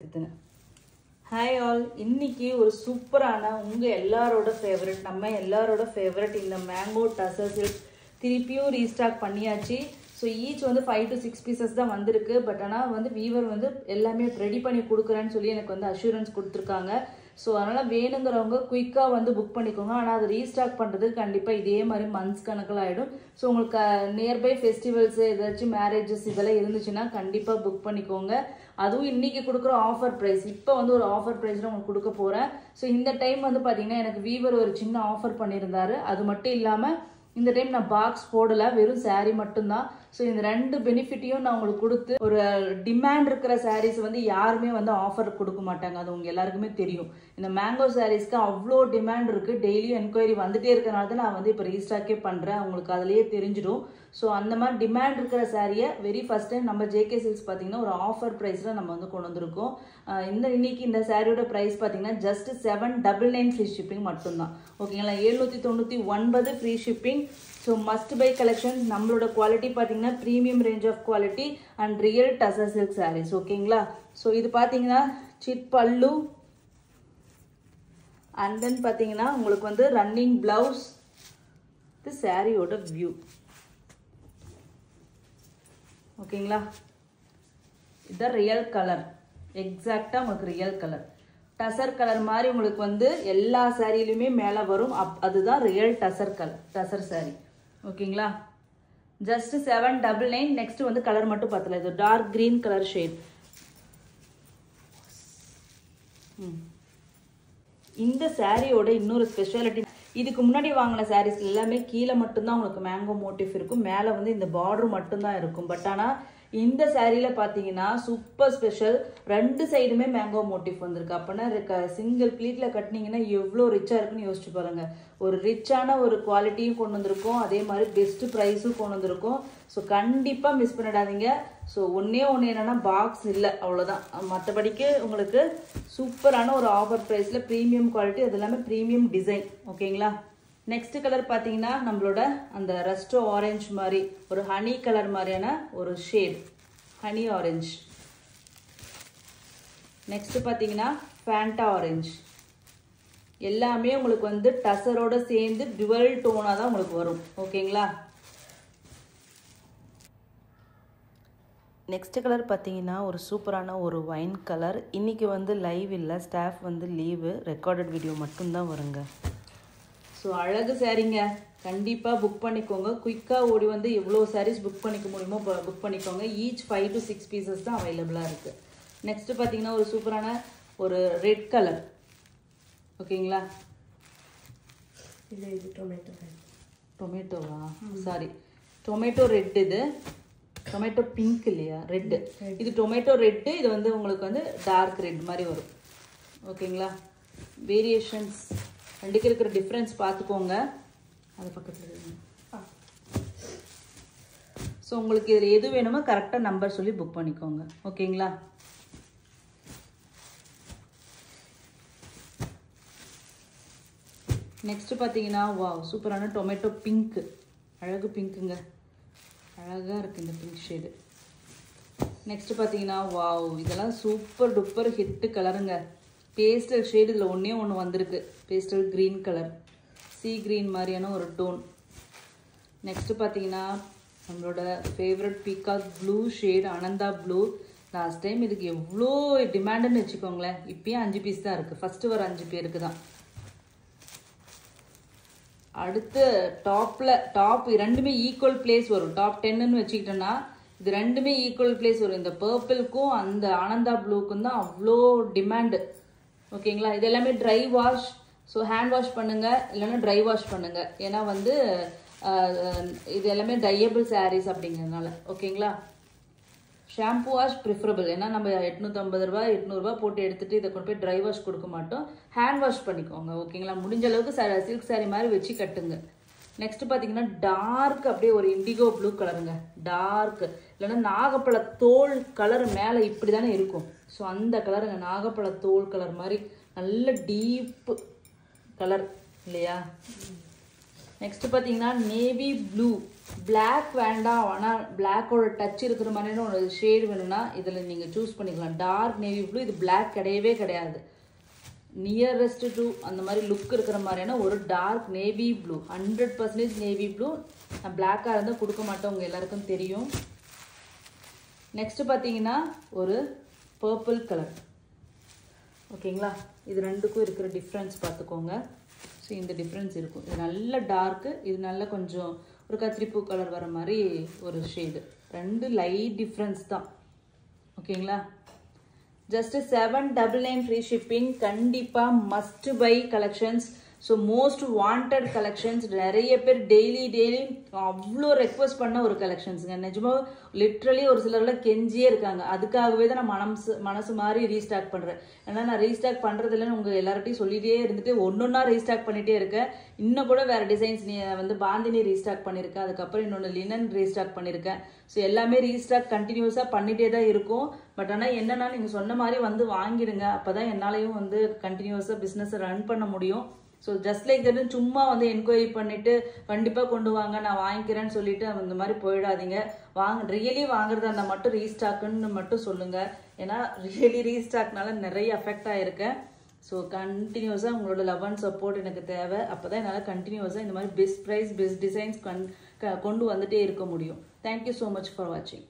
Hi all, இன்னைக்கு ஒரு சூப்பரான உங்க எல்லாரோட ஃபேவரட் நம்ம எல்லாரோட ஃபேவரட் இந்த மேங்கோ டசர் சில்க் திருப்பியும் ரீஸ்டாக் பண்ணியாச்சு. ஸோ ஈச் வந்து 5 to 6 பீசஸ் தான் வந்திருக்கு. பட் ஆனால் வந்து வீவர் வந்து எல்லாமே ரெடி பண்ணி கொடுக்குறேன்னு சொல்லி எனக்கு வந்து அஷூரன்ஸ் கொடுத்துருக்காங்க. ஸோ அதனால் வேணுங்கிறவங்க குயிக்காக வந்து புக் பண்ணிக்கோங்க. ஆனால் அது ரீஸ்டாக் பண்ணுறதுக்கு கண்டிப்பாக இதே மாதிரி மந்த்ஸ் கணக்கில் ஆகிடும். ஸோ உங்களுக்கு நியர்பை ஃபெஸ்டிவல்ஸு ஏதாச்சும் மேரேஜஸ் இதெல்லாம் இருந்துச்சுன்னா கண்டிப்பாக புக் பண்ணிக்கோங்க. அதுவும் இன்னைக்கு கொடுக்குற ஆஃபர் ப்ரைஸ், இப்போ வந்து ஒரு ஆஃபர் ப்ரைஸில் உங்களுக்கு கொடுக்க போகிறேன். ஸோ இந்த டைம் வந்து பார்த்தீங்கன்னா எனக்கு வீவர் ஒரு சின்ன ஆஃபர் பண்ணியிருந்தாரு. அது மட்டும் இல்லாமல் இந்த டைம் நான் பாக்ஸ் போடல, வெறும் சாரீ மட்டும்தான். ஸோ இந்த ரெண்டு பெனிஃபிட்டையும் நான் உங்களுக்கு கொடுத்து, ஒரு டிமாண்ட் இருக்கிற சாரீஸ் வந்து யாருமே வந்து ஆஃபர் கொடுக்க மாட்டாங்க, அது உங்க எல்லாருக்குமே தெரியும். இந்த மேங்கோ சாரீஸ்க்கு அவ்வளோ டிமாண்ட் இருக்கு, டெய்லியும் என்கொயரி வந்துட்டே இருக்கனால தான் நான் வந்து இப்போ ரீஸ்டாக்கே பண்றேன். உங்களுக்கு அதுலயே தெரிஞ்சிடும். ஸோ அந்த மாதிரி டிமாண்ட் இருக்கிற சாரியை வெரி ஃபர்ஸ்ட் டைம் நம்ம ஜேகே சில்க்ஸ் பார்த்தீங்கன்னா ஒரு ஆஃபர் ப்ரைஸில் நம்ம வந்து கொண்டு வந்திருக்கோம். இன்னைக்கு இந்த சாரியோட ப்ரைஸ் பார்த்தீங்கன்னா ஜஸ்ட் 799 ஃப்ரீ ஷிப்பிங் மட்டும்தான். ஓகேங்களா, 799 free shipping. So must buy collection. நம்மளோட குவாலிட்டி பார்த்தீங்கன்னா premium range of quality and real tussar silk saris. ஓகேங்களா, ஸோ இது பார்த்தீங்கன்னா சிட் பல்லு அண்ட் தென் பார்த்தீங்கன்னா உங்களுக்கு வந்து ரன்னிங் பிளவுஸ். இது சாரியோட வியூ. ஓகேங்களா, இதுதான் ரியல் கலர், எக்ஸாக்டா உங்களுக்கு ரியல் கலர் டசர் கலர் மாதிரி உங்களுக்கு வந்து எல்லா சாரியிலுமே மேலே வரும். அதுதான் real tussar colour, tussar sorry. ஓகேங்களா, ஜஸ்ட் 799. நெக்ஸ்ட் வந்து கலர் மட்டும் பார்த்தல, இது டார்க் கிரீன் கலர் ஷேட். இந்த சாரியோட இன்னொரு ஸ்பெஷாலிட்டி, இதுக்கு முன்னாடி வாங்கின சாரீஸ் எல்லாமே கீழே மட்டும்தான் உங்களுக்கு மேங்கோ மோட்டிவ் இருக்கும், மேலே வந்து இந்த பார்டர் மட்டும்தான் இருக்கும். பட் ஆனால் இந்த சாரியில பார்த்தீங்கன்னா சூப்பர் ஸ்பெஷல், ரெண்டு சைடுமே மேங்கோ மோட்டிவ் வந்திருக்கு. அப்படின்னா சிங்கிள் ப்ளீட்ல கட்டினீங்கன்னா எவ்வளோ ரிச்சாக இருக்குன்னு யோசிச்சு பாருங்க. ஒரு ரிச்சான ஒரு குவாலிட்டியும் கொண்டு வந்திருக்கோம், அதே மாதிரி பெஸ்ட் ப்ரைஸும் கொண்டு வந்திருக்கோம். ஸோ கண்டிப்பாக மிஸ் பண்ணிடாதீங்க. ஸோ ஒன்னே என்னன்னா பாக்ஸ் இல்லை, அவ்வளோதான். மற்றபடிக்கு உங்களுக்கு சூப்பரான ஒரு ஆஃபர் ப்ரைஸில் ப்ரீமியம் குவாலிட்டி, அது எல்லாமே ப்ரீமியம் டிசைன். ஓகேங்களா, நெக்ஸ்ட் கலர் பார்த்தீங்கன்னா நம்மளோட அந்த ரஸ்டோ ஆரஞ்சு மாதிரி ஒரு ஹனி கலர் மாதிரியான ஒரு ஷேட், ஹனி ஆரஞ்சு. நெக்ஸ்ட் பார்த்தீங்கன்னா ஃபேண்டா ஆரஞ்சு. எல்லாமே உங்களுக்கு வந்து டசரோட சேர்ந்து டுவல் டோனாக தான் உங்களுக்கு வரும். ஓகேங்களா, நெக்ஸ்ட் கலர் பார்த்தீங்கன்னா ஒரு சூப்பரான ஒரு ஒயின் கலர். இன்னைக்கு வந்து லைவ் இல்லை, ஸ்டாஃப் வந்து லீவு, ரெக்கார்டட் வீடியோ மட்டும்தான் வருங்க. ஸோ அழகு சாரீங்க, கண்டிப்பாக புக் பண்ணிக்கோங்க. குயிக்காக ஓடி வந்து எவ்வளோ சாரீஸ் புக் பண்ணிக்க முடியுமோ புக் பண்ணிக்கோங்க. ஈச் 5 to 6 பீசஸ் தான் அவைலபிளாக இருக்குது. நெக்ஸ்ட் பார்த்தீங்கன்னா ஒரு சூப்பரான ஒரு ரெட் கலர். ஓகேங்களா, இது டொமேட்டோவா, சாரி டொமேட்டோ ரெட். இது டொமேட்டோ பிங்க் இல்லையா, ரெட்டு. இது டொமேட்டோ ரெட்டு, இது வந்து உங்களுக்கு வந்து டார்க் ரெட் மாதிரி வரும். ஓகேங்களா, வேரியேஷன்ஸ் ரெண்டுக்கு இருக்கிற டிஃப்ரென்ஸ் பார்த்துக்கோங்க. அது பக்கத்தில். ஸோ உங்களுக்கு இதில் எது வேணுமோ கரெக்டாக நம்பர் சொல்லி புக் பண்ணிக்கோங்க. ஓகேங்களா, நெக்ஸ்ட் பார்த்தீங்கன்னா வாவ் சூப்பரான டொமேட்டோ பிங்க், அழகு பிங்க்குங்க, அழகாக இருக்குது இந்த பிங்க் ஷேடு. நெக்ஸ்ட் பார்த்தீங்கன்னா வாவ், இதெல்லாம் சூப்பர் டூப்பர் ஹிட்டு கலருங்க. பேஸ்டல் ஷேடு இதில் ஒன்று வந்திருக்கு, pastel green colour, sea green மாதிரியான ஒரு டோன். நெக்ஸ்ட் பார்த்தீங்கன்னா நம்மளோட favourite peacock blue shade, Ananda blue. Last time இதுக்கு எவ்வளோ டிமாண்டுன்னு வச்சுக்கோங்களேன். இப்பயும் 5 பீஸ் தான் இருக்குது, ஃபஸ்ட்டு வர 5 பேருக்கு தான். அடுத்து டாப் ரெண்டுமே ஈக்குவல் பிளேஸ் வரும். டாப் 10ன்னு வச்சுக்கிட்டோன்னா இது ரெண்டுமே ஈக்குவல் பிளேஸ் வரும். இந்த பர்பிள்க்கும் அந்த ஆனந்தா ப்ளூக்கும் தான் அவ்வளோ டிமாண்டு. ஓகேங்களா, இது எல்லாமே dry wash. So hand wash பண்ணுங்க, இல்லைன்னா ட்ரை வாஷ் பண்ணுங்க. ஏன்னா வந்து இது எல்லாமே டையபிள் சாரீஸ் அப்படிங்கிறதுனால. ஓகேங்களா, ஷாம்பு வாஷ் ப்ரிஃபரபிள். ஏன்னா நம்ம 850 ரூபா 800 ரூபா போட்டு எடுத்துட்டு இதை கொண்டு போய் ட்ரை வாஷ் கொடுக்க மாட்டோம், ஹேண்ட் வாஷ் பண்ணிக்கோங்க. ஓகேங்களா, முடிஞ்ச அளவுக்கு சில்க் சாரீ மாதிரி வச்சு கட்டுங்க. நெக்ஸ்ட் பார்த்தீங்கன்னா டார்க் அப்படியே ஒரு இண்டிகோ ப்ளூ கலருங்க, டார்க். இல்லைன்னா நாகப்பழ தோல் கலர் மேலே இப்படி தானே இருக்கும். ஸோ அந்த கலருங்க, நாகப்பழ தோல் கலர் மாதிரி நல்ல டீப்பு கலர் இல்லையா. நெக்ஸ்ட் பார்த்தீங்கன்னா நேவி ப்ளூ பிளாக் வேண்டாம், ஆனால் பிளாக்கோட டச் இருக்கிற மாதிரியான ஒரு ஷேடு வேணும்னா இதில் நீங்கள் சூஸ் பண்ணிக்கலாம். டார்க் நேவி ப்ளூ, இது பிளாக் கிடையவே கிடையாது. நியரஸ்ட் டு அந்த மாதிரி லுக் இருக்கிற மாதிரியான ஒரு dark navy blue, 100% navy blue. நான் பிளாக்காக இருந்தால் கொடுக்க மாட்டேன், உங்கள் எல்லாருக்கும் தெரியும். நெக்ஸ்ட் பார்த்தீங்கன்னா ஒரு பர்பிள் கலர். ஓகேங்களா, இது ரெண்டுக்கும் இருக்கிற டிஃப்ரென்ஸ் பார்த்துக்கோங்க. ஸோ இந்த டிஃப்ரென்ஸ் இருக்கும். இது நல்ல டார்க்கு, இது நல்ல கொஞ்சம் ஒரு கத்திரிப்பூ கலர் வர மாதிரி ஒரு ஷேடு. ரெண்டு லைட் டிஃப்ரென்ஸ் தான். ஓகேங்களா, ஜஸ்ட் 799 ஃப்ரீ ஷிப்பிங். கண்டிப்பாக must by collections. So most wanted collections. நிறைய பேர் டெய்லி அவ்வளோ ரெக்வஸ்ட் பண்ண ஒரு கலெக்ஷன்ஸுங்க. நிஜமாக லிட்ரலி ஒரு சிலர்லாம் கெஞ்சியே இருக்காங்க. அதுக்காகவே தான் நான் மனசு மாதிரி ரீஸ்டாக் பண்ணுறேன். ஏன்னா நான் ரீஸ்டாக் பண்ணுறதில்லன்னு உங்கள் எல்லார்ட்டையும் சொல்லிகிட்டே இருந்துட்டு ஒன்றா ரீஸ்டாக் பண்ணிகிட்டே இருக்கேன். இன்னும் கூட வேறு டிசைன்ஸ் வந்து பாந்தினி ரீஸ்டாக் பண்ணியிருக்கேன். அதுக்கப்புறம் இன்னொன்று லினன் ரீஸ்டாக் பண்ணியிருக்கேன். ஸோ எல்லாமே ரீஸ்டாக் கண்டினியூஸாக பண்ணிகிட்டே தான் இருக்கும். பட் ஆனால் என்னென்னா நீங்கள் சொன்ன மாதிரி வந்து வாங்கிடுங்க. அப்போ தான் என்னாலையும் வந்து கண்டினியூஸாக பிஸ்னஸை ரன் பண்ண முடியும். ஸோ ஜஸ்ட் லைக் தட் சும்மா வந்து என்கொயரி பண்ணிவிட்டு கண்டிப்பாக கொண்டு வாங்க நான் வாங்கிக்கிறேன்னு சொல்லிட்டு அந்த மாதிரி போயிடாதீங்க. ரியலி வாங்குறதா இருந்தால் மட்டும் ரீஸ்டாக்குன்னு மட்டும் சொல்லுங்கள். ஏன்னா ரியலி ரீஸ்டாக்னால நிறைய அஃபெக்ட் ஆகிருக்கேன். ஸோ கண்டினியூஸாக உங்களோட லவ் அண்ட் சப்போர்ட் எனக்கு தேவை. அப்போ தான் என்னால் கண்டினியூஸாக இந்த மாதிரி பெஸ்ட் ப்ரைஸ் பெஸ்ட் டிசைன்ஸ் கொண்டு வந்துட்டே இருக்க முடியும். தேங்க்யூ ஸோ மச் ஃபார் வாட்சிங்.